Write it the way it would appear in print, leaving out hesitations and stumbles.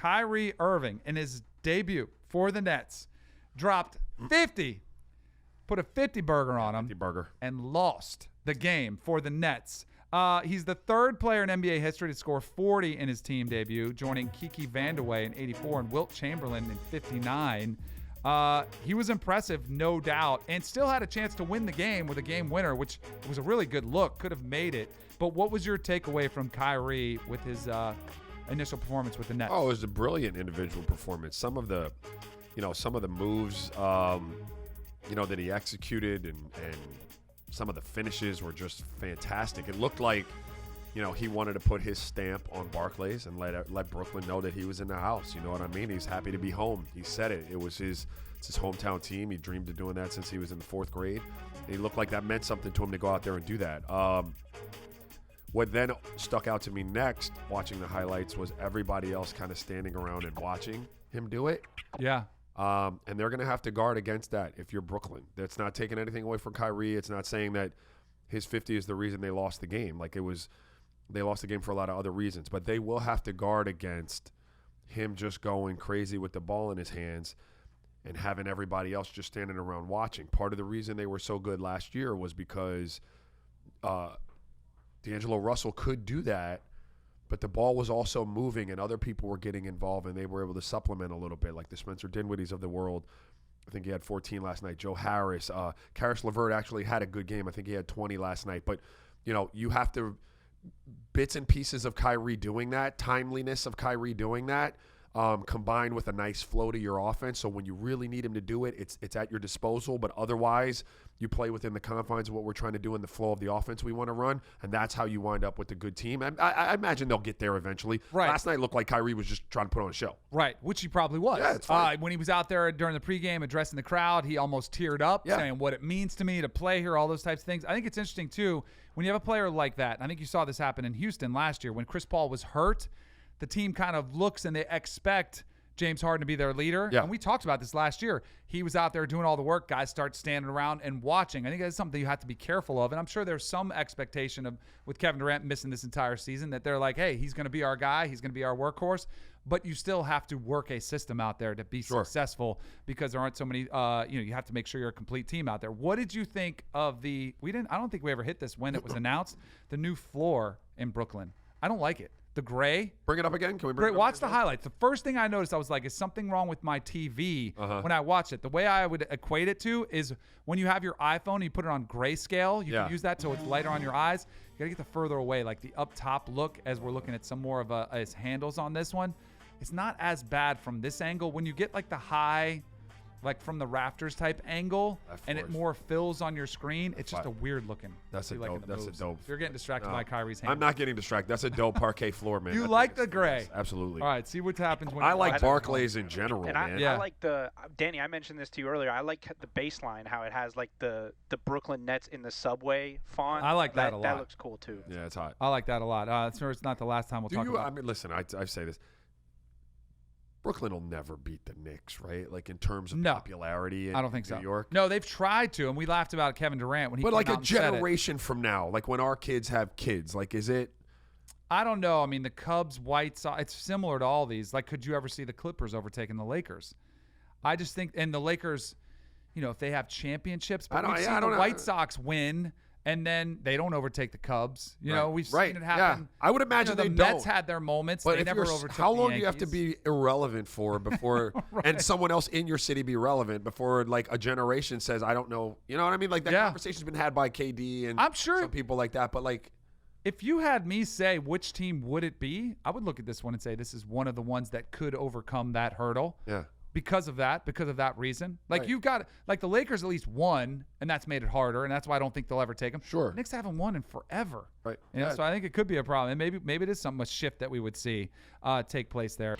Kyrie Irving, in his debut for the Nets, dropped 50, put a 50 burger on him, 50 burger, and lost the game for the Nets. He's the third player in NBA history to score 40 in his team debut, joining Kiki Vandeweghe in 84 and Wilt Chamberlain in 59. He was impressive, no doubt, and still had a chance to win the game with a game winner, which was a really good look, could have made it. But what was your takeaway from Kyrie with his initial performance with the Nets? Oh, it was a brilliant individual performance. Some of the moves, that he executed and some of the finishes were just fantastic. It looked like, he wanted to put his stamp on Barclays and let Brooklyn know that he was in the house. You know what I mean? He's happy to be home. He said it. It's his hometown team. He dreamed of doing that since he was in the 4th grade. And he looked like that meant something to him to go out there and do that. What then stuck out to me next, watching the highlights, was everybody else kind of standing around and watching him do it. Yeah. And they're going to have to guard against that if you're Brooklyn. That's not taking anything away from Kyrie. It's not saying that his 50 is the reason they lost the game. They lost the game for a lot of other reasons. But they will have to guard against him just going crazy with the ball in his hands and having everybody else just standing around watching. Part of the reason they were so good last year was because D'Angelo Russell could do that, but the ball was also moving and other people were getting involved and they were able to supplement a little bit, like the Spencer Dinwiddie's of the world. I think he had 14 last night. Joe Harris. Karis LeVert actually had a good game. I think he had 20 last night. But, you have to – bits and pieces of Kyrie doing that, timeliness of Kyrie doing that, combined with a nice flow to your offense. So when you really need him to do it, it's at your disposal. But otherwise, you play within the confines of what we're trying to do in the flow of the offense we want to run, and that's how you wind up with a good team. I imagine they'll get there eventually. Right. Last night looked like Kyrie was just trying to put on a show. Right, which he probably was. Yeah, it's fine. When he was out there during the pregame addressing the crowd, he almost teared up, saying what it means to me to play here, all those types of things. I think it's interesting, too, when you have a player like that. I think you saw this happen in Houston last year when Chris Paul was hurt. The team kind of looks and they expect James Harden to be their leader. Yeah. And we talked about this last year. He was out there doing all the work. Guys start standing around and watching. I think that's something you have to be careful of. And I'm sure there's some expectation of, with Kevin Durant missing this entire season, that they're like, hey, he's going to be our guy. He's going to be our workhorse. But you still have to work a system out there to be successful, because there aren't so many, you have to make sure you're a complete team out there. What did you think of I don't think we ever hit this when it was announced, the new floor in Brooklyn. I don't like it. The gray. Bring it up again. Can we bring it up Watch again? the highlights. The first thing I noticed, I was like, is something wrong with my TV when I watched it? The way I would equate it to is when you have your iPhone and you put it on grayscale, you can use that so it's lighter on your eyes. You got to get the further away, like the up top look, as we're looking at some more of his handles on this one. It's not as bad from this angle. When you get like the high, like from the rafters type angle, and it more fills on your screen, it's just a weird looking. That's a dope. That's a dope. You're getting distracted by Kyrie's hand. I'm not getting distracted. That's a dope parquet floor, man. You like the gray? Yes, absolutely. All right, see what happens when I you like watch Barclays in general, And man. I like Danny, I mentioned this to you earlier. I like the baseline, how it has like the Brooklyn Nets in the subway font. I like that a lot. That looks cool too. Yeah, it's hot. I like that a lot. It's not the last time we'll talk about it. I mean, listen, I say this. Brooklyn will never beat the Knicks, right? Like in terms of popularity in I don't think New so. York. No, they've tried to, and we laughed about Kevin Durant when he came like out a and said it. generation from now, like when our kids have kids, like is it? I don't know. I mean, the Cubs, White Sox, it's similar to all these. Like, could you ever see the Clippers overtaking the Lakers? I just think, and the Lakers, if they have championships, but we've seen the White Sox win, and then they don't overtake the Cubs. We've seen it happen. Yeah. I would imagine the they Mets don't. had their moments. But they never overtook how long the do you have to Yankees. be irrelevant for before, and someone else in your city be relevant before like a generation says, I don't know. You know what I mean? Like that conversation's been had by KD and I'm sure some people like that. But like, if you had me say which team would it be, I would look at this one and say this is one of the ones that could overcome that hurdle. Yeah. Because of that reason. Like you've got, like the Lakers at least won, and that's made it harder, and that's why I don't think they'll ever take them. Sure. The Knicks haven't won in forever. Right. So I think it could be a problem. And maybe it is a shift that we would see take place there.